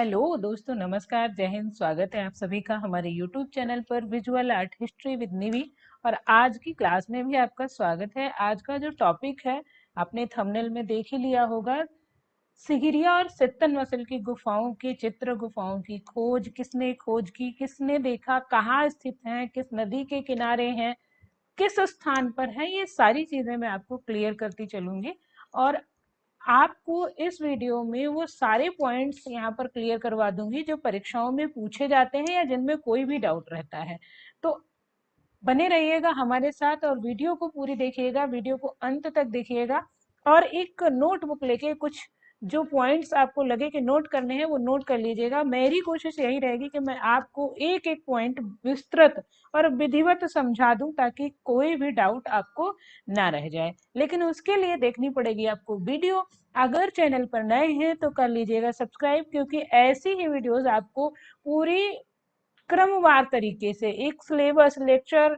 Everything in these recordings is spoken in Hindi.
हेलो दोस्तों, नमस्कार, जय हिंद। स्वागत है आप सभी का हमारे यूट्यूब चैनल पर विजुअल आर्ट हिस्ट्री विद निवि। और आज की क्लास में भी आपका स्वागत है। आज का जो टॉपिक है आपने थंबनेल में देख ही लिया होगा। सिगिरिया और सित्तनवासल की गुफाओं के चित्र, गुफाओं की खोज की, किसने देखा, कहाँ स्थित हैं, किस नदी के किनारे हैं, किस स्थान पर है, ये सारी चीजें मैं आपको क्लियर करती चलूंगी। और आपको इस वीडियो में वो सारे पॉइंट्स यहाँ पर क्लियर करवा दूंगी जो परीक्षाओं में पूछे जाते हैं या जिनमें कोई भी डाउट रहता है। तो बने रहिएगा हमारे साथ और वीडियो को पूरी देखिएगा, वीडियो को अंत तक देखिएगा। और एक नोटबुक लेके कुछ जो पॉइंट्स आपको लगे कि नोट करने हैं वो नोट कर लीजिएगा। मेरी कोशिश यही रहेगी कि मैं आपको एक एक पॉइंट विस्तृत और विधिवत समझा दूं ताकि कोई भी डाउट आपको ना रह जाए। लेकिन उसके लिए देखनी पड़ेगी आपको वीडियो। अगर चैनल पर नए हैं तो कर लीजिएगा सब्सक्राइब, क्योंकि ऐसी ही वीडियोस आपको पूरी क्रमवार तरीके से एक सिलेबस लेक्चर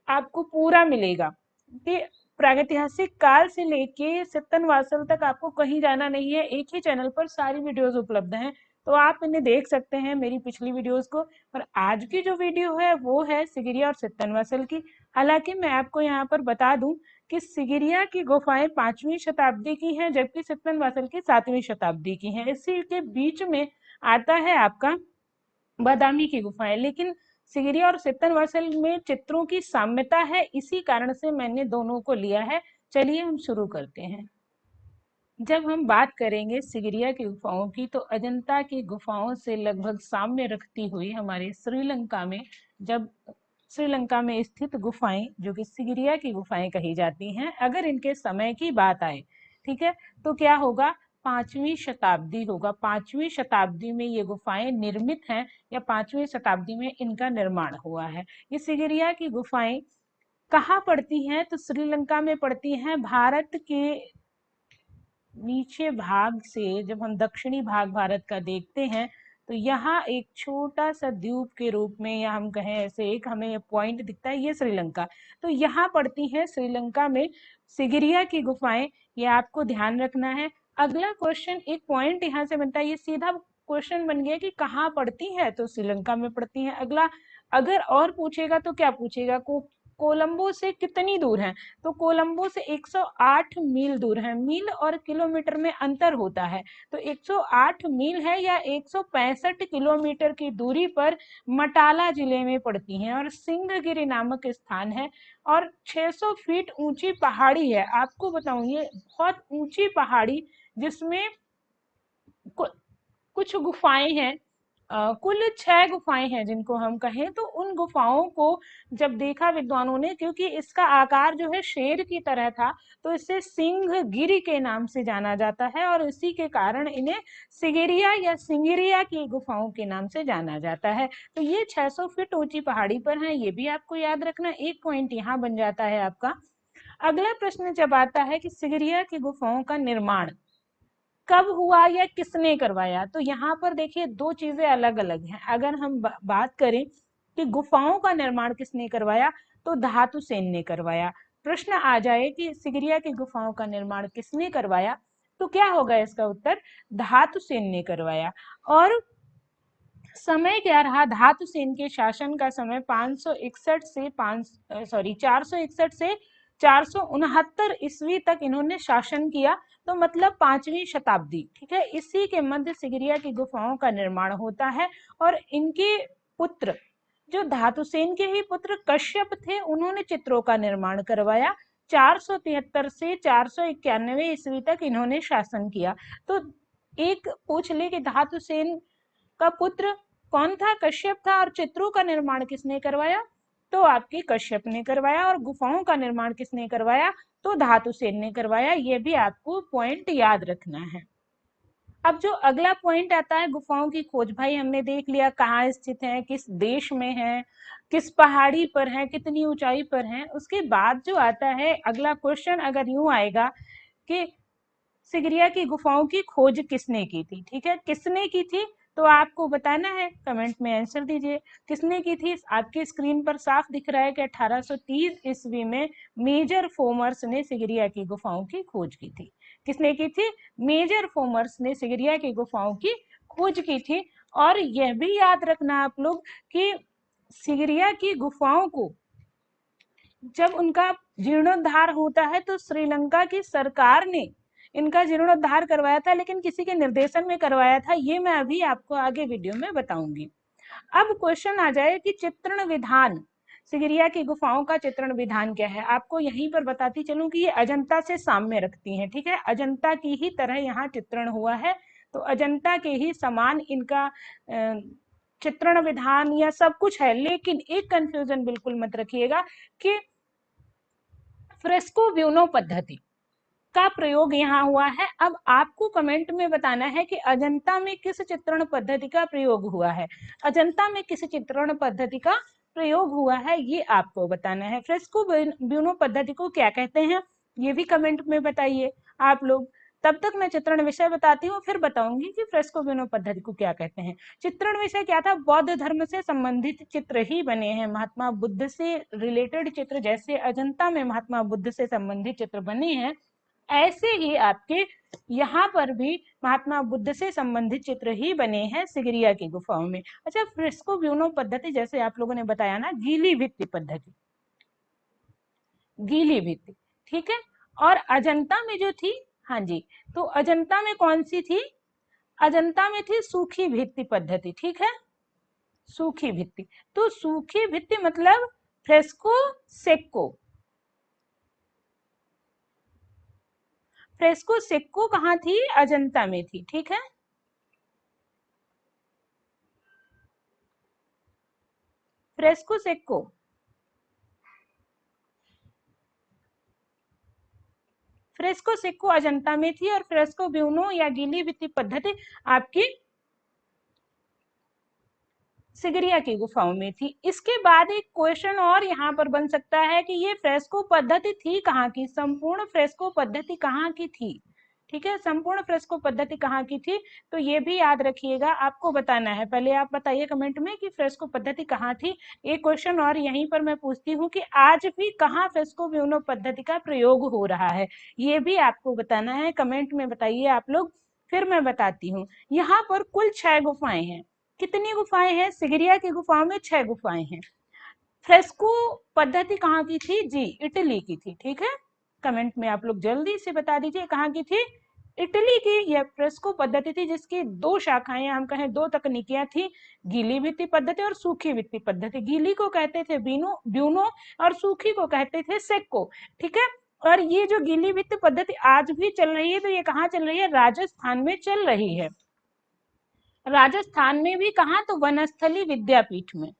आपको पूरा मिलेगा कि प्रागैतिहासिक काल से लेके सित्तनवासल तक आपको कहीं जाना नहीं है। एक ही चैनल पर सारी वीडियोस उपलब्ध हैं, तो आप इन्हें देख सकते हैं, मेरी पिछली वीडियोस को। और आज की जो वीडियो है वो है सिगिरिया और सित्तनवासल की। हालांकि मैं आपको यहाँ पर बता दूं कि सिगिरिया की गुफाएं 5वीं शताब्दी की हैं, जबकि सित्तनवासल की 7वीं शताब्दी की हैं। इसी के बीच में आता है आपका बादामी की गुफाएं। लेकिन सिगिरिया और सित्तनवासल में चित्रों की साम्यता है, इसी कारण से मैंने दोनों को लिया है। चलिए हम शुरू करते हैं। जब हम बात करेंगे सिगिरिया की गुफाओं की, तो अजंता की गुफाओं से लगभग साम्य रखती हुई हमारे श्रीलंका में, जब श्रीलंका में स्थित गुफाएं जो कि सिगिरिया की गुफाएं कही जाती हैं, अगर इनके समय की बात आए, ठीक है, तो क्या होगा, 5वीं शताब्दी होगा। 5वीं शताब्दी में ये गुफाएं निर्मित हैं या 5वीं शताब्दी में इनका निर्माण हुआ है। ये सिगिरिया की गुफाएं कहाँ पड़ती हैं? तो श्रीलंका में पड़ती हैं। भारत के नीचे भाग से जब हम दक्षिणी भाग भारत का देखते हैं तो यहाँ एक छोटा सा द्वीप के रूप में, या हम कहें ऐसे, एक हमें पॉइंट दिखता है, ये श्रीलंका। तो यहाँ पड़ती है श्रीलंका में सिगिरिया की गुफाएं, ये आपको ध्यान रखना है। अगला क्वेश्चन, एक पॉइंट यहाँ से बनता है, ये सीधा क्वेश्चन बन गया कि कहाँ पड़ती है, तो श्रीलंका में पड़ती है। अगला अगर और पूछेगा तो क्या पूछेगा, कोलंबो से कितनी दूर है, तो कोलंबो से 108 मील दूर है। मील और किलोमीटर में अंतर होता है, तो 108 मील है या 165 किलोमीटर की दूरी पर मटाला जिले में पड़ती हैं। और सिंहगिरी नामक स्थान है और 600 फीट ऊंची पहाड़ी है। आपको बताऊं, ये बहुत ऊंची पहाड़ी जिसमें कुछ गुफाएं हैं, कुल 6 गुफाएं हैं जिनको हम कहें। तो उन गुफाओं को जब देखा विद्वानों ने, क्योंकि इसका आकार जो है शेर की तरह था, तो इसे सिंहगिरी के नाम से जाना जाता है और इसी के कारण इन्हें सिगिरिया या सिंगिरिया की गुफाओं के नाम से जाना जाता है। तो ये 600 फीट ऊंची पहाड़ी पर है, ये भी आपको याद रखना। एक पॉइंट यहाँ बन जाता है आपका। अगला प्रश्न जब आता है कि सिगिरिया की गुफाओं का निर्माण कब हुआ या किसने करवाया, तो यहाँ पर देखिए दो चीजें अलग अलग हैं। अगर हम बात करें कि गुफाओं का निर्माण किसने करवाया, तो धातुसेन ने करवाया। प्रश्न आ जाए कि सिगिरिया की गुफाओं का निर्माण किसने करवाया, तो क्या होगा इसका उत्तर, धातुसेन ने करवाया। और समय क्या रहा, धातुसेन के शासन का समय 561 से 461 से 469 ईस्वी तक इन्होंने शासन किया। तो मतलब 5वीं शताब्दी, ठीक है। इसी के मध्य सिगिरिया की गुफाओं का निर्माण होता है। और इनके पुत्र, जो धातुसेन के ही पुत्र कश्यप थे, उन्होंने चित्रों का निर्माण करवाया। 473 से 491 ईस्वी तक इन्होंने शासन किया। तो एक पूछ ले कि धातुसेन का पुत्र कौन था, कश्यप था, और चित्रों का निर्माण किसने करवाया, तो आपकी कश्यप ने करवाया। और गुफाओं का निर्माण किसने करवाया, तो धातुसेन ने करवाया। ये भी आपको पॉइंट याद रखना है। अब जो अगला पॉइंट आता है, गुफाओं की खोज। भाई हमने देख लिया कहाँ स्थित है, किस देश में है, किस पहाड़ी पर है, कितनी ऊंचाई पर है। उसके बाद जो आता है अगला क्वेश्चन, अगर यूं आएगा कि सिगिरिया की गुफाओं की खोज किसने की थी, ठीक है, किसने की थी, तो आपको बताना है, कमेंट में आंसर दीजिए। किसने की थी, आपकी स्क्रीन पर साफ दिख रहा है कि 1830 ईस्वी में मेजर फोमर्स ने सिगिरिया की गुफाओं की खोज की थी। किसने की थी, मेजर फोमर्स ने सिगिरिया की गुफाओं की खोज की थी। और यह भी याद रखना आप लोग कि सिगिरिया की गुफाओं को जब उनका जीर्णोद्धार होता है तो श्रीलंका की सरकार ने इनका जीर्णोद्धार करवाया था, लेकिन किसी के निर्देशन में करवाया था, ये मैं अभी आपको आगे वीडियो में बताऊंगी। अब क्वेश्चन आ जाए कि चित्रण विधान, सिगिरिया की गुफाओं का चित्रण विधान क्या है। आपको यहीं पर बताती चलूं कि ये अजंता से साम्य रखती हैं, ठीक है, अजंता की ही तरह यहाँ चित्रण हुआ है, तो अजंता के ही समान इनका चित्रण विधान या सब कुछ है। लेकिन एक कंफ्यूजन बिल्कुल मत रखिएगा कि फ्रेस्को ब्यूनो पद्धति का प्रयोग यहाँ हुआ है। अब आपको कमेंट में बताना है कि अजंता में किस चित्रण पद्धति का प्रयोग हुआ है, अजंता में किस चित्रण पद्धति का प्रयोग हुआ है, ये आपको बताना है। फ्रेस्को ब्यूनो पद्धति को क्या कहते हैं, ये भी कमेंट में बताइए आप लोग। तब तक मैं चित्रण विषय बताती हूँ, फिर बताऊंगी कि फ्रेस्को ब्यूनो पद्धति को क्या कहते हैं। चित्रण विषय क्या था, बौद्ध धर्म से संबंधित चित्र ही बने हैं, महात्मा बुद्ध से रिलेटेड चित्र, जैसे अजंता में महात्मा बुद्ध से संबंधित चित्र बने हैं, ऐसे ही आपके यहाँ पर भी महात्मा बुद्ध से संबंधित चित्र ही बने हैं सिगिरिया की गुफाओं में। अच्छा, फ्रेस्को ब्यूनो पद्धति जैसे आप लोगों ने बताया ना, गीली भित्ति पद्धति, गीली भित्ति, ठीक है। और अजंता में जो थी, हाँ जी, तो अजंता में कौन सी थी, अजंता में थी सूखी भित्ति पद्धति, ठीक है, सूखी भित्ति। तो सूखी भित्ति मतलब फ्रेस्को सेक्को, फ्रेस्को सेक्को कहाँ थी, अजंता में थी, ठीक है। फ्रेस्को सेक्को, फ्रेस्को सिक्को अजंता में थी और फ्रेस्को ब्यूनो या गीली भित्ति पद्धति आपकी सिगिरिया की गुफाओं में थी। इसके बाद एक क्वेश्चन और यहाँ पर बन सकता है कि ये फ्रेस्को पद्धति थी कहाँ की, संपूर्ण फ्रेस्को पद्धति कहाँ की थी, ठीक है, संपूर्ण फ्रेस्को पद्धति कहाँ की थी, तो ये भी याद रखिएगा, आपको बताना है। पहले आप बताइए कमेंट में कि फ्रेस्को पद्धति कहाँ थी। एक क्वेश्चन और यहीं पर मैं पूछती हूँ कि आज भी कहाँ फ्रेस्को ब्यूनो पद्धति का प्रयोग हो रहा है, ये भी आपको बताना है, कमेंट में बताइए आप लोग, फिर मैं बताती हूँ। यहाँ पर कुल 6 गुफाएं हैं। कितनी गुफाएं हैं, सिगिरिया की गुफाओं में 6 गुफाएं हैं। फ्रेस्को पद्धति कहाँ की थी जी, इटली की थी, ठीक है, कमेंट में आप लोग जल्दी से बता दीजिए कहाँ की थी, इटली की यह फ्रेस्को पद्धति थी, जिसकी 2 शाखाएं, हम कहें 2 तकनीकियां थी, गीली भित्ति पद्धति और सूखी भित्ति पद्धति। गीली को कहते थे ब्यूनो और सूखी को कहते थे सेक्को, ठीक है। और ये जो गीली भित्ति पद्धति आज भी चल रही है, तो ये कहाँ चल रही है, राजस्थान में चल रही है। राजस्थान में भी कहा, तो वनस्थली विद्यापीठ में।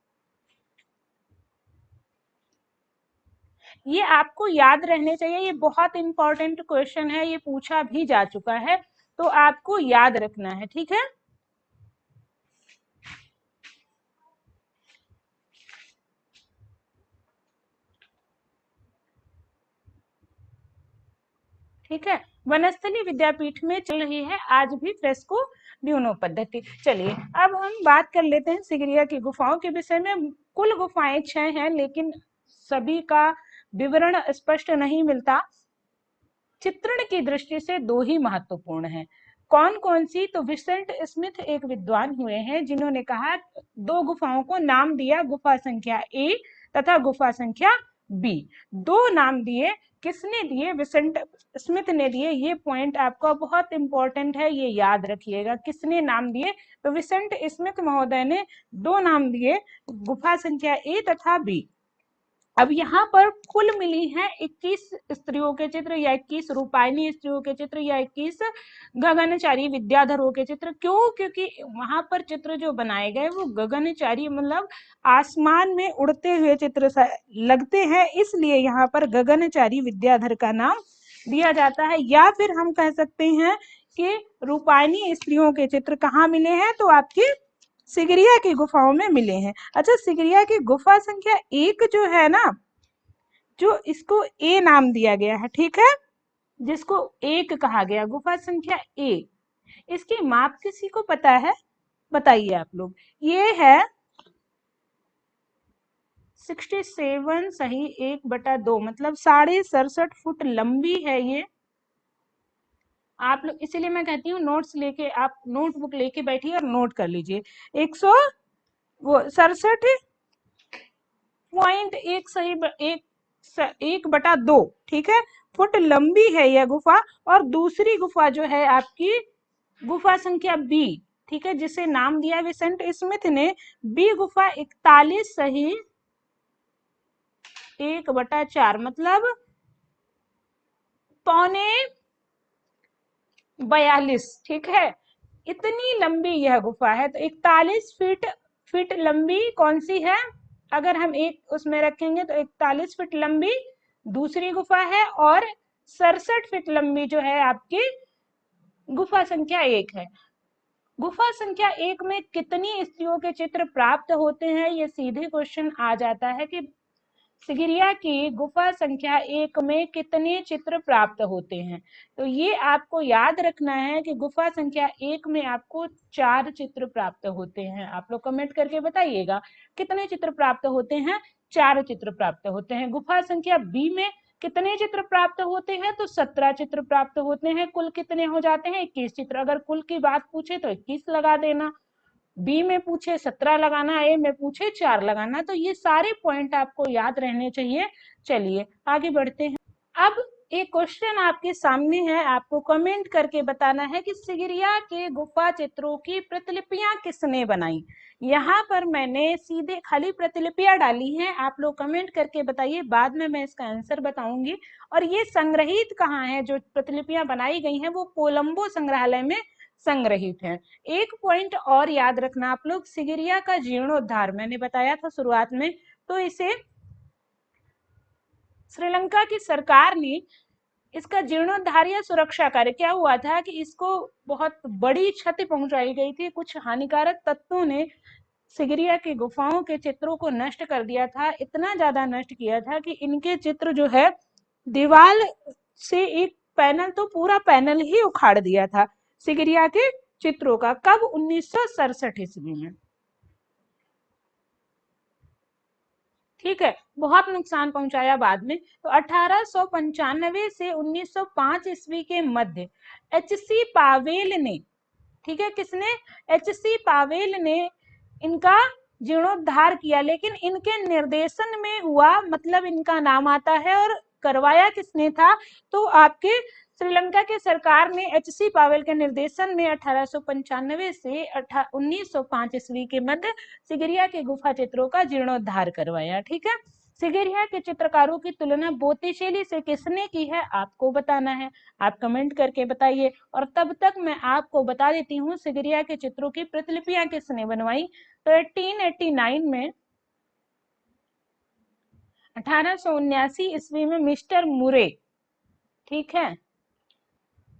ये आपको याद रहने चाहिए, ये बहुत इंपॉर्टेंट क्वेश्चन है, ये पूछा भी जा चुका है, तो आपको याद रखना है, ठीक है। ठीक है, वनस्थली विद्यापीठ में चल रही है आज भी फ्रेस्को ब्यूनो पद्धति। चलिए अब हम बात कर लेते हैं सिगिरिया की गुफाओं के विषय में। कुल गुफाएं 6 हैं, लेकिन सभी का विवरण स्पष्ट नहीं मिलता। चित्रण की दृष्टि से 2 ही महत्वपूर्ण हैं। कौन कौन सी, तो विसेंट स्मिथ एक विद्वान हुए हैं जिन्होंने कहा, 2 गुफाओं को नाम दिया, गुफा संख्या ए तथा गुफा संख्या बी, 2 नाम दिए। किसने दिए, विसेंट स्मिथ ने दिए। ये पॉइंट आपका बहुत इंपॉर्टेंट है, ये याद रखिएगा, किसने नाम दिए, तो विसेंट स्मिथ महोदय ने 2 नाम दिए, गुफा संख्या ए तथा बी। अब यहाँ पर कुल मिली हैं 21 स्त्रियों के चित्र, या 21 रूपायनी स्त्रियों के चित्र, या 21 गगनचारी विद्याधरों के चित्र। क्यों, क्योंकि वहां पर चित्र जो बनाए गए वो गगनचारी मतलब आसमान में उड़ते हुए चित्र लगते हैं, इसलिए यहाँ पर गगनचारी विद्याधर का नाम दिया जाता है। या फिर हम कह सकते हैं कि रूपायनी स्त्रियों के चित्र कहाँ मिले हैं, तो आपके सिगिरिया की गुफाओं में मिले हैं। अच्छा, सिगिरिया की गुफा संख्या 1 जो है ना, जो इसको ए नाम दिया गया है, ठीक है, जिसको 1 कहा गया, गुफा संख्या ए, इसकी माप किसी को पता है, बताइए आप लोग। ये है 67 सही 1/2, मतलब 67.5 फुट लंबी है ये, आप लोग, इसीलिए मैं कहती हूँ नोट्स लेके, आप नोटबुक लेके बैठिए और नोट कर लीजिए। 167.1 सही एक बटा दो, ठीक है, फुट लंबी है यह गुफा। और दूसरी गुफा जो है आपकी गुफा संख्या बी, ठीक है, जिसे नाम दिया विसेंट स्मिथ ने, बी गुफा 41 सही 1/4, मतलब 42.42, ठीक है। इतनी लंबी यह गुफा है, तो 41 फीट लंबी कौन सी है, अगर हम एक उसमें रखेंगे तो 41 फीट लंबी दूसरी गुफा है, और 67 फीट लंबी जो है आपकी गुफा संख्या 1 है। गुफा संख्या 1 में कितनी स्त्रियों के चित्र प्राप्त होते हैं, ये सीधे क्वेश्चन आ जाता है कि सिगिरिया की गुफा संख्या 1 में कितने चित्र प्राप्त होते हैं। तो ये आपको याद रखना है कि गुफा संख्या 1 में आपको 4 चित्र प्राप्त होते हैं। आप लोग कमेंट करके बताइएगा कितने चित्र प्राप्त होते हैं। 4 चित्र प्राप्त होते हैं। गुफा संख्या बी में कितने चित्र प्राप्त होते हैं, तो 17 चित्र प्राप्त होते हैं। कुल कितने हो जाते हैं, 21 चित्र। अगर कुल की बात पूछे तो 21 लगा देना, बी में पूछे 17 लगाना, ए में पूछे 4 लगाना। तो ये सारे पॉइंट आपको याद रहने चाहिए। चलिए आगे बढ़ते हैं। अब एक क्वेश्चन आपके सामने है, आपको कमेंट करके बताना है कि सिगिरिया के गुफा चित्रों की प्रतिलिपियां किसने बनाई। यहाँ पर मैंने सीधे खाली प्रतिलिपियां डाली हैं, आप लोग कमेंट करके बताइए, बाद में मैं इसका आंसर बताऊंगी। और ये संग्रहित कहाँ है, जो प्रतिलिपियां बनाई गई हैं वो कोलंबो संग्रहालय में संग्रहित है। एक पॉइंट और याद रखना आप लोग, सिगिरिया का जीर्णोद्धार मैंने बताया था शुरुआत में, तो इसे श्रीलंका की सरकार ने इसका जीर्णोद्धार या सुरक्षा कार्य, क्या हुआ था कि इसको बहुत बड़ी क्षति पहुंचाई गई थी। कुछ हानिकारक तत्वों ने सिगिरिया की गुफाओं के चित्रों को नष्ट कर दिया था, इतना ज्यादा नष्ट किया था कि इनके चित्र जो है दीवार से एक पैनल, तो पूरा पैनल ही उखाड़ दिया था सिगिरिया के चित्रों का। कब, 1967 ईस्वी में, ठीक है। बहुत नुकसान पहुंचाया बाद में। तो 1895 से 1905 ईस्वी के मध्य एच.सी. पावेल ने, ठीक है, किसने, एच.सी. पावेल ने इनका जीर्णोद्धार किया, लेकिन इनके निर्देशन में हुआ, मतलब इनका नाम आता है। और करवाया किसने था, तो आपके श्रीलंका के सरकार ने एच.सी. पावेल के निर्देशन में 1895 से 1905 ईस्वी के मध्य सिगिरिया के गुफा चित्रों का जीर्णोद्धार करवाया, ठीक है। सिगिरिया के चित्रकारों की तुलना बोत्तिचेली से किसने की है, आपको बताना है, आप कमेंट करके बताइए। और तब तक मैं आपको बता देती हूँ सिगिरिया के चित्रों की प्रतिलिपियां किसने बनवाई। तो 1889 में, 1879 ईस्वी में मिस्टर मुरे, ठीक है,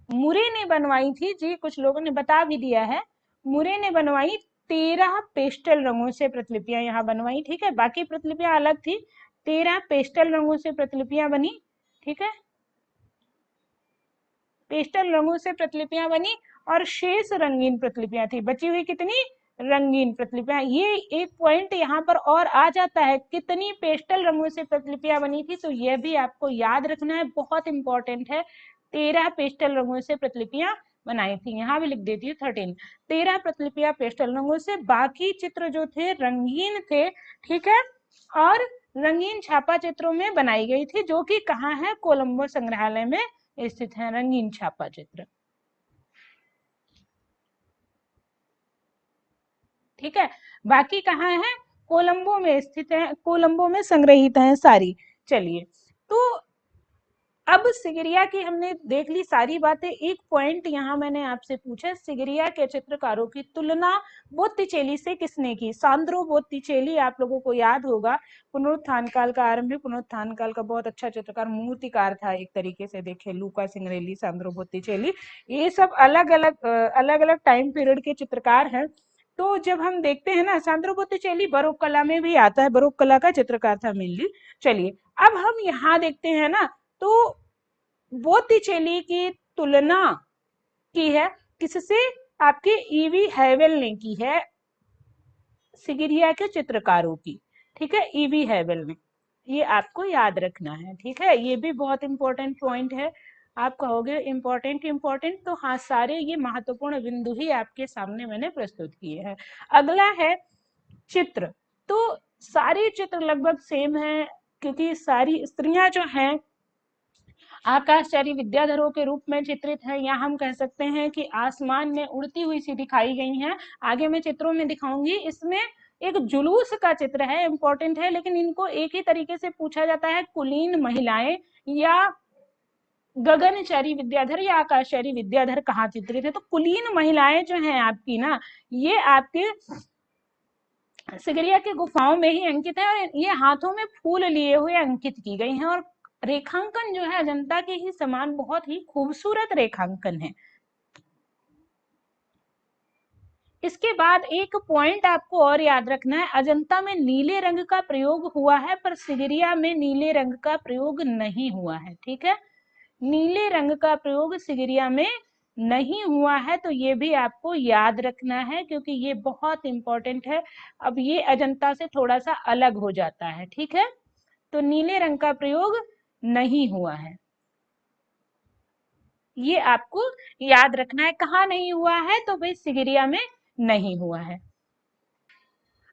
मुरे ने बनवाई थी जी, कुछ लोगों ने बता भी दिया है। मुरे ने बनवाई 13 पेस्टल रंगों से प्रतिलिपियां यहाँ बनवाई, ठीक है। बाकी प्रतिलिपियां अलग थी, 13 पेस्टल रंगों से प्रतिलिपियां बनी, ठीक है, पेस्टल रंगों से प्रतिलिपियां बनी। और शेष रंगीन प्रतिलिपियां थी, बची हुई कितनी, रंगीन प्रतिलिपियां। ये एक पॉइंट यहाँ पर और आ जाता है, कितनी पेस्टल रंगों से प्रतिलिपियां बनी थी, तो यह भी आपको याद रखना है, बहुत इंपॉर्टेंट है। 13 पेस्टल रंगों से प्रतिलिपियां बनाई थी, यहाँ भी लिख देती हूँ 13। 13 प्रतिलिपियां पेस्टल रंगों से, बाकी चित्र जो थे रंगीन थे, ठीक है। और रंगीन छापा चित्रों में बनाई गई थी, जो कि कहाँ है, कोलंबो संग्रहालय में स्थित है रंगीन छापा चित्र, ठीक है। बाकी कहाँ है, कोलंबो में स्थित है, कोलंबो में संग्रहित है सारी। चलिए, तो अब सिगिरिया की हमने देख ली सारी बातें। एक पॉइंट यहाँ मैंने आपसे पूछा, सिगिरिया के चित्रकारों की तुलना बोत्तिचेली से किसने की। सांद्रो बोत्तिचेली आप लोगों को याद होगा, पुनरुत्थान काल का आरंभिक पुनरुत्थान काल का बहुत अच्छा चित्रकार, मूर्तिकार था एक तरीके से देखे, लूका सिंगरेली, सांद्रो बोत्तिचेली, ये सब अलग अलग टाइम पीरियड के चित्रकार हैं। तो जब हम देखते हैं ना, सांद्रो बोत्तिचेली बरोक कला में भी आता है, बरोक कला का चित्रकार था मेनली। चलिए अब हम यहाँ देखते हैं ना, तो बोत्तिचेली की तुलना की है किससे, आपके ईवी हैवेल ने की है सिगिरिया के चित्रकारों की, ठीक है, ईवी हैवेल ने। ये आपको याद रखना है, ठीक है, ये भी बहुत इंपॉर्टेंट पॉइंट है। आप कहोगे इम्पोर्टेंट इम्पोर्टेंट, तो हाँ, सारे ये महत्वपूर्ण बिंदु ही आपके सामने मैंने प्रस्तुत किए हैं। अगला है चित्र। तो सारे चित्र लगभग सेम है, क्योंकि सारी स्त्रियां जो हैं आकाशचारी विद्याधरों के रूप में चित्रित है, या हम कह सकते हैं कि आसमान में उड़ती हुई सी दिखाई गई हैं। आगे मैं चित्रों में दिखाऊंगी। इसमें एक जुलूस का चित्र है, इंपॉर्टेंट है, लेकिन इनको एक ही तरीके से पूछा जाता है, कुलीन महिलाएं या गगनचारी विद्याधर या आकाशचारी विद्याधर कहाँ चित्रित है। तो कुलीन महिलाएं जो हैं आपकी ना, ये आपके सिगरिया की गुफाओं में ही अंकित है, और ये हाथों में फूल लिए हुए अंकित की गई हैं। और रेखांकन जो है अजंता के ही समान बहुत ही खूबसूरत रेखांकन है। इसके बाद एक पॉइंट आपको और याद रखना है, अजंता में नीले रंग का प्रयोग हुआ है, पर सिगरिया में नीले रंग का प्रयोग नहीं हुआ है। ठीक है, नीले रंग का प्रयोग सिगरिया में नहीं हुआ है, तो ये भी आपको याद रखना है, क्योंकि ये बहुत इंपॉर्टेंट है। अब ये अजंता से थोड़ा सा अलग हो जाता है। ठीक है, तो नीले रंग का प्रयोग नहीं हुआ है, ये आपको याद रखना है। कहाँ नहीं हुआ है, तो भाई सिगरिया में नहीं हुआ है।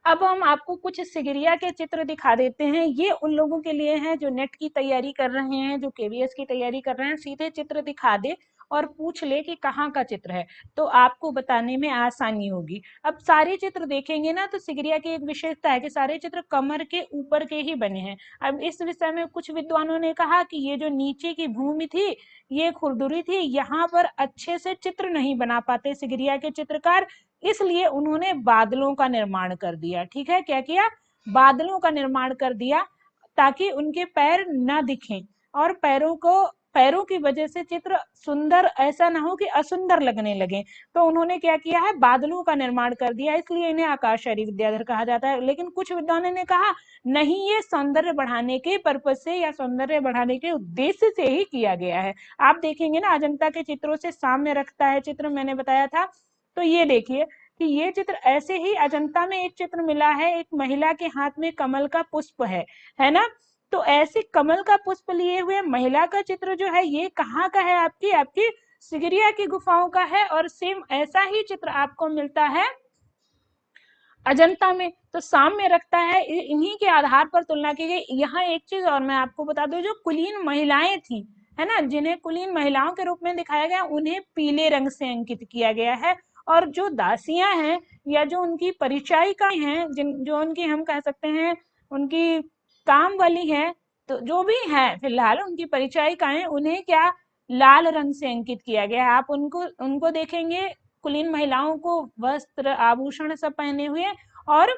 अब हम आपको कुछ सिगरिया के चित्र दिखा देते हैं। ये उन लोगों के लिए हैं जो नेट की तैयारी कर रहे हैं, जो केवीएस की तैयारी कर रहे हैं। सीधे चित्र दिखा दे और पूछ ले कि कहाँ का चित्र है, तो आपको बताने में आसानी होगी। अब सारे चित्र देखेंगे ना, तो सिगरिया की एक विशेषता है कि सारे चित्र कमर के ऊपर के ही बने हैं। अब इस विषय में कुछ विद्वानों ने कहा कि ये जो नीचे की भूमि थी, ये खुरदुरी थी, यहाँ पर अच्छे से चित्र नहीं बना पाते सिगरिया के चित्रकार, इसलिए उन्होंने बादलों का निर्माण कर दिया। ठीक है, क्या किया, बादलों का निर्माण कर दिया, ताकि उनके पैर न दिखें, और पैरों की वजह से चित्र सुंदर ऐसा ना हो कि असुंदर लगने लगे। तो उन्होंने क्या किया है, बादलों का निर्माण कर दिया, इसलिए इन्हें आकाशचारी विद्याधर कहा जाता है। लेकिन कुछ विद्वानों ने कहा नहीं, ये सौंदर्य बढ़ाने के पर्पज से या सौंदर्य बढ़ाने के उद्देश्य से ही किया गया है। आप देखेंगे ना, अजंता के चित्रों से साम्य रखता है चित्र, मैंने बताया था। तो ये देखिए कि ये चित्र ऐसे ही अजंता में एक चित्र मिला है, एक महिला के हाथ में कमल का पुष्प है ना। तो ऐसे कमल का पुष्प लिए हुए महिला का चित्र जो है, ये कहाँ का है, आपकी आपकी सिगरिया की गुफाओं का है। और सेम ऐसा ही चित्र आपको मिलता है अजंता में। तो साम्य रखता है, इन्हीं के आधार पर तुलना की गई। यहाँ एक चीज और मैं आपको बता दूं, जो कुलीन महिलाएं थी, है ना, जिन्हें कुलीन महिलाओं के रूप में दिखाया गया, उन्हें पीले रंग से अंकित किया गया है। और जो दासियां हैं या जो उनकी परिचायिकाएं हैं, जिन जो उनकी हम कह सकते हैं उनकी काम वाली हैं, तो जो भी है फिलहाल उनकी परिचायिकाएं, उन्हें क्या लाल रंग से अंकित किया गया है। आप उनको उनको देखेंगे, कुलीन महिलाओं को वस्त्र आभूषण सब पहने हुए, और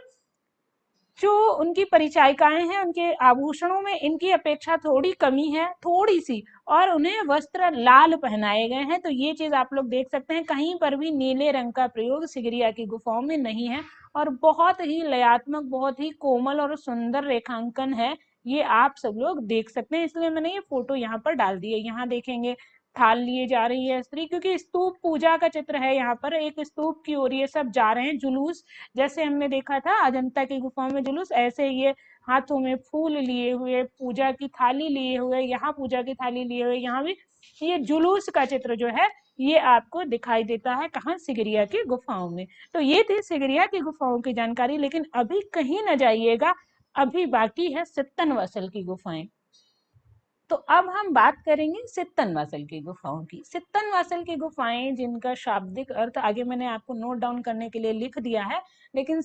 जो उनकी परिचायिकाएं हैं उनके आभूषणों में इनकी अपेक्षा थोड़ी कमी है, थोड़ी सी, और उन्हें वस्त्र लाल पहनाए गए हैं। तो ये चीज आप लोग देख सकते हैं, कहीं पर भी नीले रंग का प्रयोग सिगरिया की गुफाओं में नहीं है, और बहुत ही लयात्मक, बहुत ही कोमल और सुंदर रेखांकन है, ये आप सब लोग देख सकते हैं। इसलिए मैंने ये फोटो यहाँ पर डाल दी है। यहाँ देखेंगे थाल लिए जा रही है स्त्री, क्योंकि स्तूप पूजा का चित्र है, यहाँ पर एक स्तूप की ओर ये सब जा रहे हैं, जुलूस। जैसे हमने देखा था अजंता की गुफाओं में जुलूस, ऐसे ये हाथों में फूल लिए हुए, पूजा की थाली लिए हुए, यहाँ पूजा की थाली लिए हुए, यहाँ भी ये जुलूस का चित्र जो है ये आपको दिखाई देता है। कहाँ, सिगरिया की गुफाओं में। तो ये थी सिगरिया की गुफाओं की जानकारी। लेकिन अभी कहीं न जाइएगा, अभी बाकी है सित्तनवासल की गुफाएं। तो अब हम बात करेंगे सित्तनवासल की गुफाओं की। सित्तनवासल की गुफाएं, जिनका शाब्दिक अर्थ आगे मैंने आपको नोट डाउन करने के लिए लिख दिया है, लेकिन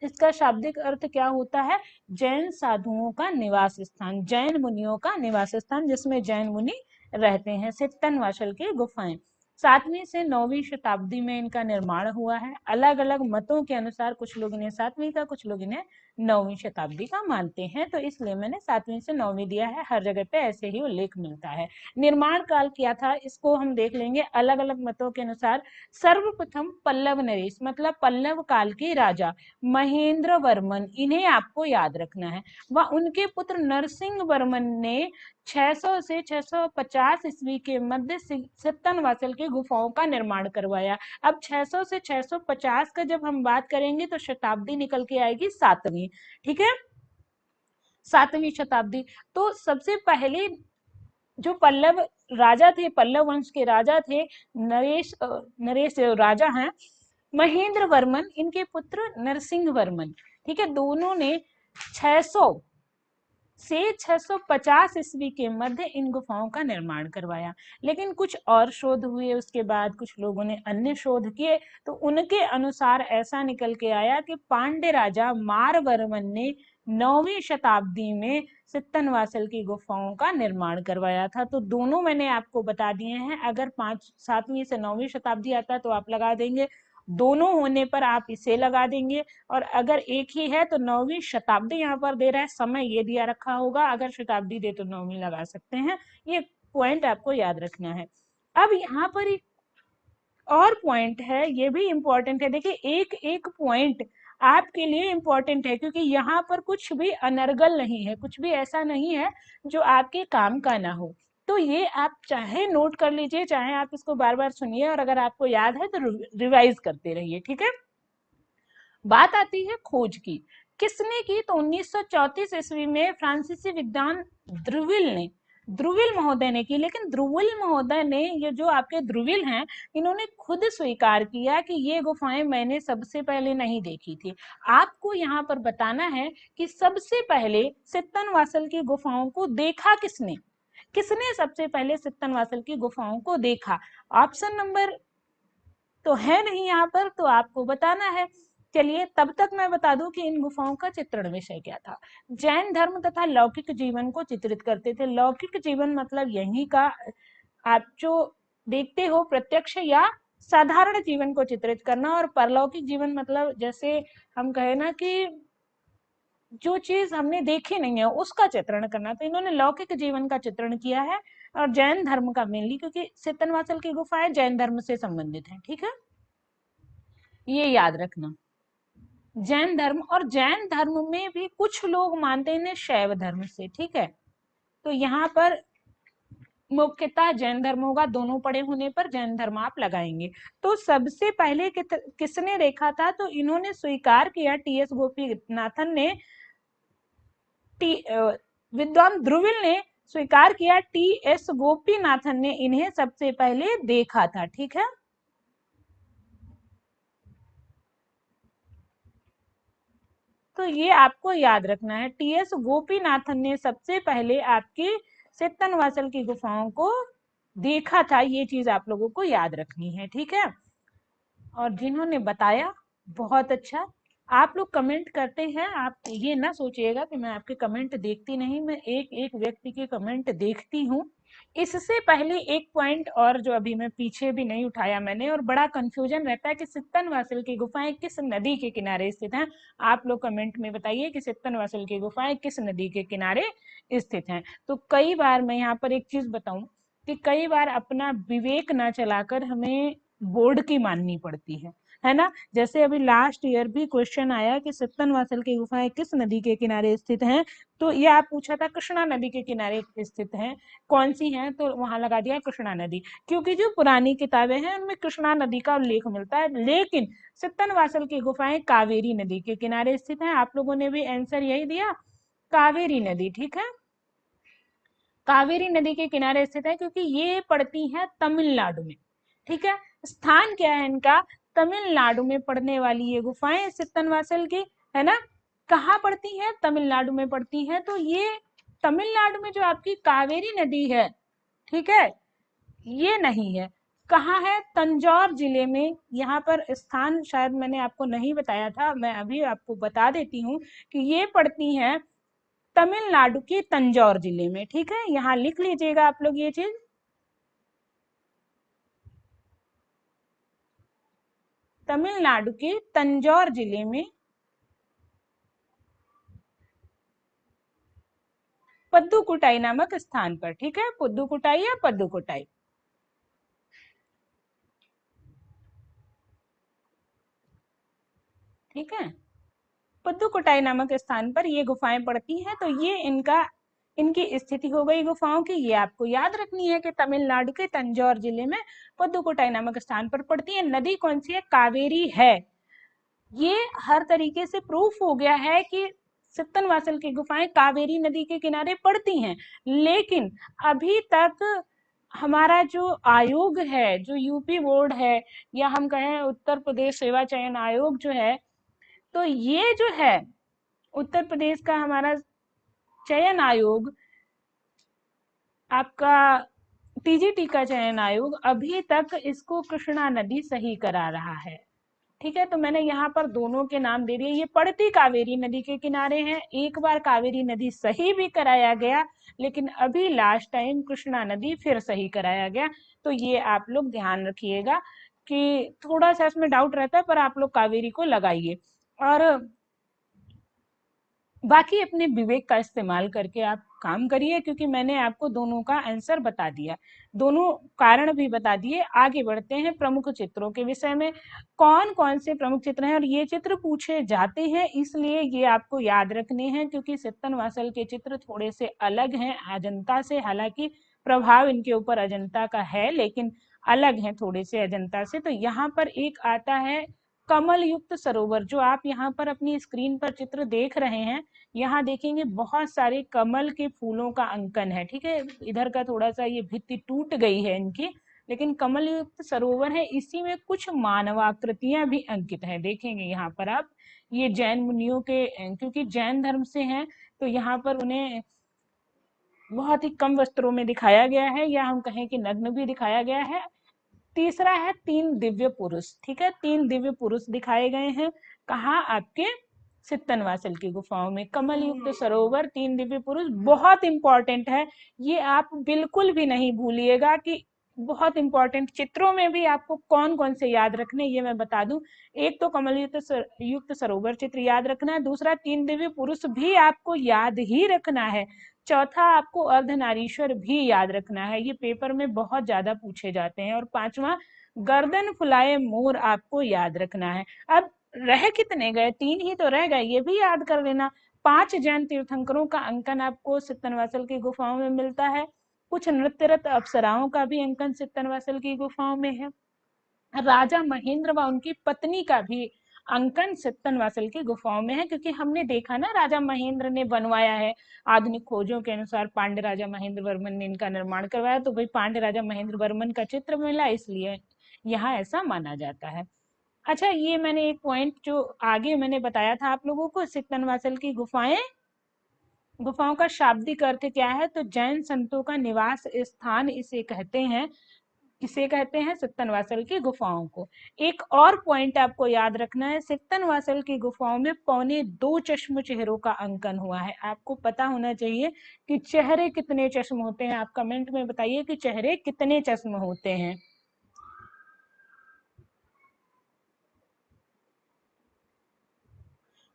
इसका शाब्दिक अर्थ क्या होता है, जैन साधुओं का निवास स्थान, जैन मुनियों का निवास स्थान, जिसमें जैन मुनि रहते हैं। सित्तनवासल की गुफाएं 7वीं से 9वीं शताब्दी में इनका निर्माण हुआ है। अलग अलग मतों के अनुसार कुछ लोग इन्हें 7वीं का, कुछ लोग इन्हें 9वीं शताब्दी का मानते हैं, तो इसलिए मैंने 7वीं से 9वीं दिया है। हर जगह पे ऐसे ही उल्लेख मिलता है। निर्माण काल क्या था, इसको हम देख लेंगे अलग अलग मतों के अनुसार। सर्वप्रथम पल्लव नरेश, मतलब पल्लव काल के राजा महेंद्र वर्मन, इन्हें आपको याद रखना है, व उनके पुत्र नरसिंह वर्मन ने 600 से 650 ईस्वी के मध्य सित्तनवासल की गुफाओं का निर्माण करवाया। अब 600 से 650 का जब हम बात करेंगे, तो शताब्दी निकल के आएगी 7वीं। ठीक है, 7वीं शताब्दी। तो सबसे पहले जो पल्लव राजा थे, पल्लव वंश के राजा थे, नरेश राजा हैं, महेंद्र वर्मन, इनके पुत्र नरसिंह वर्मन, ठीक है, दोनों ने 600 से 650 ईस्वी के मध्य इन गुफाओं का निर्माण करवाया। लेकिन कुछ और शोध हुए, उसके बाद कुछ लोगों ने अन्य शोध किए, तो उनके अनुसार ऐसा निकल के आया कि पांड्य राजा मारवर्मन ने 9वीं शताब्दी में सित्तनवासल की गुफाओं का निर्माण करवाया था। तो दोनों मैंने आपको बता दिए हैं, अगर 7वीं से 9वीं शताब्दी आता है तो आप लगा देंगे, दोनों होने पर आप इसे लगा देंगे, और अगर एक ही है तो 9वीं शताब्दी यहाँ पर दे रहा है, समय ये दिया रखा होगा, अगर शताब्दी दे तो 9वीं लगा सकते हैं। ये पॉइंट आपको याद रखना है। अब यहाँ पर एक और पॉइंट है, ये भी इंपॉर्टेंट है, देखिए एक एक पॉइंट आपके लिए इंपॉर्टेंट है, क्योंकि यहाँ पर कुछ भी अनर्गल नहीं है, कुछ भी ऐसा नहीं है जो आपके काम का ना हो। तो ये आप चाहे नोट कर लीजिए, चाहे आप इसको बार बार सुनिए, और अगर आपको याद है तो रिवाइज करते रहिए, ठीक है। बात आती है खोज की, किसने की, तो 1934 ईस्वी में फ्रांसीसी विद्वान ध्रुविल महोदय ने की। लेकिन ध्रुविल महोदय ने, ये जो आपके ध्रुविल हैं, इन्होंने खुद स्वीकार किया कि ये गुफाएं मैंने सबसे पहले नहीं देखी थी। आपको यहाँ पर बताना है कि सबसे पहले सित्तनवासल की गुफाओं को देखा किसने, किसने सबसे पहले सित्तनवासल की गुफाओं को देखा। ऑप्शन नंबर तो है नहीं यहाँ पर, तो आपको बताना है। चलिए तब तक मैं बता दूं कि इन गुफाओं का चित्रण विषय क्या था। जैन धर्म तथा लौकिक जीवन को चित्रित करते थे। लौकिक जीवन मतलब यही का आप जो देखते हो प्रत्यक्ष या साधारण जीवन को चित्रित करना, और परलौकिक जीवन मतलब जैसे हम कहे ना कि जो चीज हमने देखी नहीं है उसका चित्रण करना। तो इन्होंने लौकिक जीवन का चित्रण किया है, और जैन धर्म का मेनली, क्योंकि सित्तनवासल की गुफाएं जैन धर्म से संबंधित है, ठीक है, ये याद रखना। जैन धर्म, और जैन धर्म में भी कुछ लोग मानते हैं शैव धर्म से, ठीक है। तो यहाँ पर मुख्यतः जैन धर्म होगा, दोनों पड़े होने पर जैन धर्म आप लगाएंगे। तो सबसे पहले किसने देखा था, तो इन्होंने स्वीकार किया, टी.एस. गोपीनाथन ने, विद्वान ध्रुविल ने स्वीकार किया, टी.एस. गोपीनाथन ने इन्हें सबसे पहले देखा था, ठीक है। तो ये आपको याद रखना है, टी.एस. गोपीनाथन ने सबसे पहले आपकी सित्तनवासल की गुफाओं को देखा था, ये चीज आप लोगों को याद रखनी है, ठीक है। और जिन्होंने बताया बहुत अच्छा, आप लोग कमेंट करते हैं, आप ये ना सोचिएगा कि मैं आपके कमेंट देखती नहीं, मैं एक एक व्यक्ति के कमेंट देखती हूँ। इससे पहले एक पॉइंट और जो अभी मैं पीछे भी नहीं उठाया मैंने, और बड़ा कंफ्यूजन रहता है कि सित्तनवासल की गुफाएं किस नदी के किनारे स्थित हैं। आप लोग कमेंट में बताइए कि सित्तनवासल की गुफाएं किस नदी के किनारे स्थित हैं। तो कई बार मैं यहाँ पर एक चीज बताऊं कि कई बार अपना विवेक ना चलाकर हमें बोर्ड की माननी पड़ती है ना। जैसे अभी लास्ट ईयर भी क्वेश्चन आया कि सित्तनवासल की गुफाएं किस नदी के किनारे स्थित हैं, तो ये आप पूछा था कृष्णा नदी के किनारे स्थित हैं, कौन सी हैं, तो वहां लगा दिया कृष्णा नदी, क्योंकि जो पुरानी किताबें हैं उनमें कृष्णा नदी का उल्लेख मिलता है। लेकिन सित्तनवासल की गुफाएं कावेरी नदी के किनारे स्थित हैं। आप लोगों ने भी आंसर यही दिया, कावेरी नदी, ठीक है, कावेरी नदी के किनारे स्थित है, क्योंकि ये पड़ती है तमिलनाडु में, ठीक है। स्थान क्या है इनका, तमिलनाडु में पड़ने वाली ये गुफाएं सित्तनवासल की, है ना, कहाँ पड़ती है, तमिलनाडु में पड़ती है। तो ये तमिलनाडु में जो आपकी कावेरी नदी है, ठीक है, ये नहीं है, कहाँ है, तंजौर जिले में। यहाँ पर स्थान शायद मैंने आपको नहीं बताया था, मैं अभी आपको बता देती हूँ कि ये पड़ती है तमिलनाडु के तंजौर जिले में, ठीक है, यहाँ लिख लीजिएगा आप लोग ये चीज। तमिलनाडु के तंजौर जिले में पद्दुकुटाई नामक स्थान पर, ठीक है, पुद्दुकुटाई या पद्दुकुटाई, ठीक है, पद्दुकुटाई नामक स्थान पर ये गुफाएं पड़ती हैं। तो ये इनकी स्थिति हो गई गुफाओं की, ये आपको याद रखनी है कि तमिलनाडु के तंजौर जिले में पद्दुकुटाई नामक स्थान पर पड़ती है। नदी कौन सी है, कावेरी है। ये हर तरीके से प्रूफ हो गया है कि सित्तनवासल की गुफाएं कावेरी नदी के किनारे पड़ती हैं। लेकिन अभी तक हमारा जो आयोग है, जो यूपी बोर्ड है, या हम कहें उत्तर प्रदेश सेवा चयन आयोग जो है, तो ये जो है उत्तर प्रदेश का हमारा चयन आयोग, आपका टीजीटी का चयन आयोग अभी तक इसको कृष्णा नदी सही करा रहा है। ठीक है, तो मैंने यहाँ पर दोनों के नाम दे दिए। ये पड़ती कावेरी नदी के किनारे हैं। एक बार कावेरी नदी सही भी कराया गया, लेकिन अभी लास्ट टाइम कृष्णा नदी फिर सही कराया गया। तो ये आप लोग ध्यान रखिएगा कि थोड़ा सा इसमें डाउट रहता है, पर आप लोग कावेरी को लगाइए। और बाकी अपने विवेक का इस्तेमाल करके आप काम करिए, क्योंकि मैंने आपको दोनों का आंसर बता दिया, दोनों कारण भी बता दिए। आगे बढ़ते हैं प्रमुख चित्रों के विषय में। कौन कौन से प्रमुख चित्र हैं, और ये चित्र पूछे जाते हैं, इसलिए ये आपको याद रखने हैं, क्योंकि सित्तनवासल के चित्र थोड़े से अलग हैं अजंता से। हालांकि प्रभाव इनके ऊपर अजंता का है, लेकिन अलग हैं थोड़े से अजंता से। तो यहाँ पर एक आता है कमल युक्त सरोवर, जो आप यहाँ पर अपनी स्क्रीन पर चित्र देख रहे हैं। यहाँ देखेंगे बहुत सारे कमल के फूलों का अंकन है। ठीक है, इधर का थोड़ा सा ये भित्ति टूट गई है इनकी, लेकिन कमल युक्त सरोवर है। इसी में कुछ मानवाकृतियां भी अंकित हैं, देखेंगे यहाँ पर आप। ये जैन मुनियों के, क्योंकि जैन धर्म से हैं, तो यहाँ पर उन्हें बहुत ही कम वस्त्रों में दिखाया गया है, या हम कहें कि नग्न भी दिखाया गया है। तीसरा है 3 दिव्य पुरुष। ठीक है, 3 दिव्य पुरुष दिखाए गए हैं। कहाँ? आपके सित्तनवासल की गुफाओं में। कमल युक्त सरोवर, 3 दिव्य पुरुष बहुत इंपॉर्टेंट है। ये आप बिल्कुल भी नहीं भूलिएगा कि बहुत इंपॉर्टेंट। चित्रों में भी आपको कौन कौन से याद रखने, ये मैं बता दूं। एक तो कमल युक्त सरोवर चित्र याद रखना है। दूसरा 3 दिव्य पुरुष भी आपको याद ही रखना है। चौथा आपको अर्धनारीश्वर भी याद रखना है, ये पेपर में बहुत ज्यादा पूछे जाते हैं। और पांचवा गर्दन फुलाए मोर आपको याद रखना है। अब रह कितने गए? 3 ही तो रह गए, ये भी याद कर लेना। 5 जैन तीर्थंकरों का अंकन आपको सित्तनवासल की गुफाओं में मिलता है। कुछ नृत्यरत अप्सराओं का भी अंकन सित्तनवासल की गुफाओं में है। राजा महेंद्र व उनकी पत्नी का भी अंकन सित्तनवासल की गुफाओं में है, क्योंकि हमने देखा ना राजा महेंद्र ने बनवाया है। आधुनिक खोजों के अनुसार पांड्य राजा महेंद्र वर्मन ने इनका निर्माण करवाया, तो भाई पांड्य राजा महेंद्र वर्मन का चित्र मिला, इसलिए यहाँ ऐसा माना जाता है। अच्छा, ये मैंने एक पॉइंट जो आगे मैंने बताया था आप लोगों को, सित्तनवासल की गुफाएं, गुफाओं का शाब्दिक अर्थ क्या है? तो जैन संतों का निवास स्थान इसे कहते हैं। किसे कहते हैं? सित्तनवासल की गुफाओं को। एक और पॉइंट आपको याद रखना है, सित्तनवासल की गुफाओं में 2.25 चश्म चेहरों का अंकन हुआ है। आपको पता होना चाहिए कि चेहरे कितने चश्म होते हैं। आप कमेंट में बताइए कि चेहरे कितने चश्म होते हैं।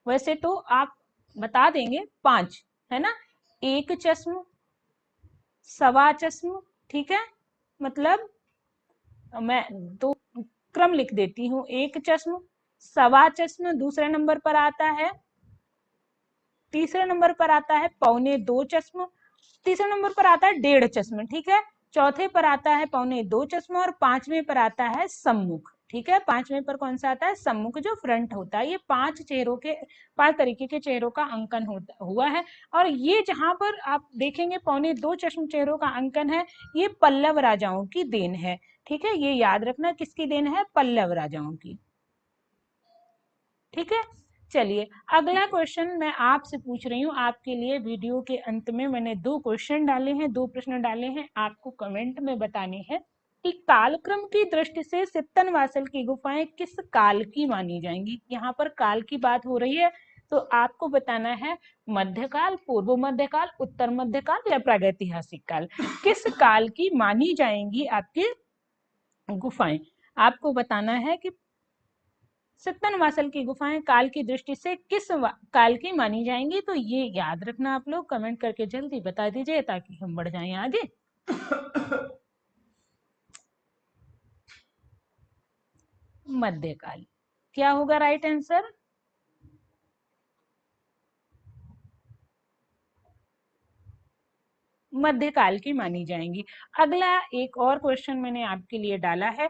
वैसे तो आप बता देंगे 5, है ना? 1 चश्म, सवा चश्म, ठीक है, मतलब मैं 2 क्रम लिख देती हूँ। 1 चश्म, सवा चश्म, दूसरे नंबर पर आता है, तीसरे नंबर पर आता है 2.25 चश्म, तीसरे नंबर पर आता है 1.5 चश्म, ठीक है, चौथे पर आता है 2.25 चश्म, और 5वें पर आता है सम्मुख। ठीक है, 5वें पर कौन सा आता है? सम्मुख, जो फ्रंट होता है। ये 5 चेहरों के, 5 तरीके के चेहरों का अंकन हुआ है। और ये जहां पर आप देखेंगे 2.25 चश्म चेहरों का अंकन है, ये पल्लव राजाओं की देन है। ठीक है, ये याद रखना, किसकी देन है? पल्लव राजाओं की। ठीक है, चलिए अगला क्वेश्चन मैं आपसे पूछ रही हूँ आपके लिए। वीडियो के अंत में मैंने 2 क्वेश्चन डाले हैं, 2 प्रश्न डाले हैं, आपको कमेंट में बताने हैं कि कालक्रम की दृष्टि से सित्तनवासल की गुफाएं किस काल की मानी जाएंगी। यहाँ पर काल की बात हो रही है, तो आपको बताना है मध्यकाल, पूर्व मध्यकाल, उत्तर मध्यकाल या प्रागैतिहासिक काल। किस काल की मानी जाएंगी आपकी गुफाएं? आपको बताना है कि सित्तनवासल की गुफाएं काल की दृष्टि से किस काल की मानी जाएंगी। तो ये याद रखना, आप लोग कमेंट करके जल्दी बता दीजिए ताकि हम बढ़ जाएं आगे। मध्यकाल क्या होगा राइट आंसर? मध्यकाल की मानी जाएंगी। अगला एक और क्वेश्चन मैंने आपके लिए डाला है,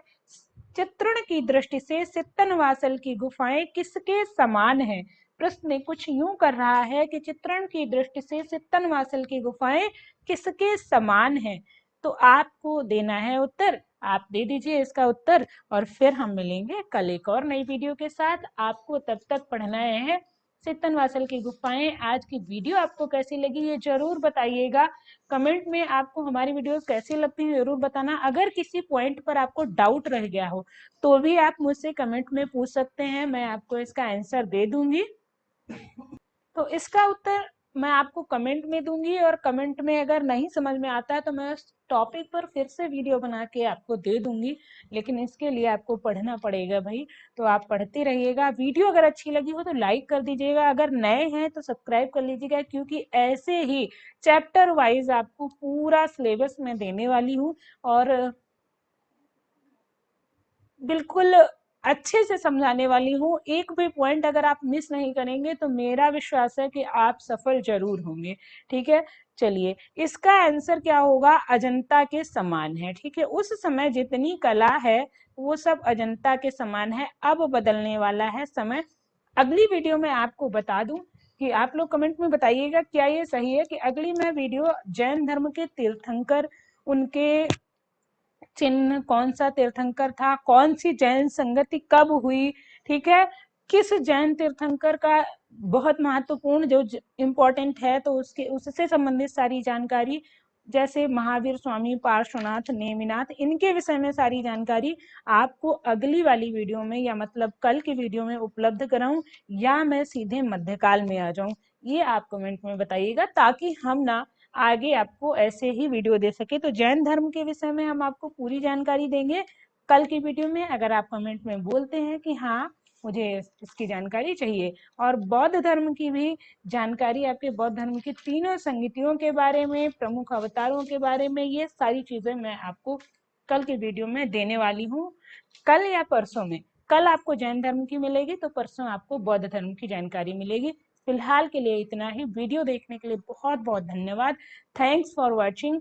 चित्रण की दृष्टि से सित्तनवासल की गुफाएं किसके समान हैं? प्रश्न कुछ यूं कर रहा है कि चित्रण की दृष्टि से सित्तनवासल की गुफाएं किसके समान हैं? तो आपको देना है उत्तर, आप दे दीजिए इसका उत्तर और फिर हम मिलेंगे कल एक और नई वीडियो के साथ। आपको तब तक पढ़ना है सित्तनवासल की गुफाएं। आज की वीडियो आपको कैसी लगी ये जरूर बताइएगा, कमेंट में आपको हमारी वीडियो कैसी लगती है जरूर बताना। अगर किसी पॉइंट पर आपको डाउट रह गया हो तो भी आप मुझसे कमेंट में पूछ सकते हैं, मैं आपको इसका आंसर दे दूंगी। तो इसका उत्तर मैं आपको कमेंट में दूंगी, और कमेंट में अगर नहीं समझ में आता है तो मैं उस टॉपिक पर फिर से वीडियो बना के आपको दे दूंगी, लेकिन इसके लिए आपको पढ़ना पड़ेगा भाई। तो आप पढ़ते रहिएगा। वीडियो अगर अच्छी लगी हो तो लाइक कर दीजिएगा, अगर नए हैं तो सब्सक्राइब कर लीजिएगा, क्योंकि ऐसे ही चैप्टर वाइज आपको पूरा सिलेबस मैं देने वाली हूँ और बिल्कुल अच्छे से समझाने वाली हूँ। एक भी पॉइंट अगर आप मिस नहीं करेंगे तो मेरा विश्वास है कि आप सफल जरूर होंगे। ठीक है, चलिए इसका आंसर क्या होगा, अजंता के समान है। ठीक है, उस समय जितनी कला है वो सब अजंता के समान है। अब बदलने वाला है समय। अगली वीडियो में आपको बता दूं कि आप लोग कमेंट में बताइएगा क्या ये सही है कि अगली मैं वीडियो जैन धर्म के तीर्थंकर, उनके चिन्ह, कौन सा तीर्थंकर था, कौन सी जैन संगति कब हुई, ठीक है, किस जैन तीर्थंकर का बहुत महत्वपूर्ण जो इम्पोर्टेंट है तो उसके उससे संबंधित सारी जानकारी, जैसे महावीर स्वामी, पार्श्वनाथ, नेमिनाथ, इनके विषय में सारी जानकारी आपको अगली वाली वीडियो में या मतलब कल की वीडियो में उपलब्ध कराऊं, या मैं सीधे मध्यकाल में आ जाऊं, ये आप कमेंट में बताइएगा, ताकि हम ना आगे आपको ऐसे ही वीडियो दे सके। तो जैन धर्म के विषय में हम आपको पूरी जानकारी देंगे कल की वीडियो में, अगर आप कमेंट में बोलते हैं कि हाँ मुझे इसकी जानकारी चाहिए। और बौद्ध धर्म की भी जानकारी, आपके बौद्ध धर्म की तीनों संगतियों के बारे में, प्रमुख अवतारों के बारे में, ये सारी चीजें मैं आपको कल की वीडियो में देने वाली हूँ। कल या परसों में, कल आपको जैन धर्म की मिलेगी तो परसों आपको बौद्ध धर्म की जानकारी मिलेगी। फिलहाल के लिए इतना ही। वीडियो देखने के लिए बहुत बहुत धन्यवाद। Thanks for watching.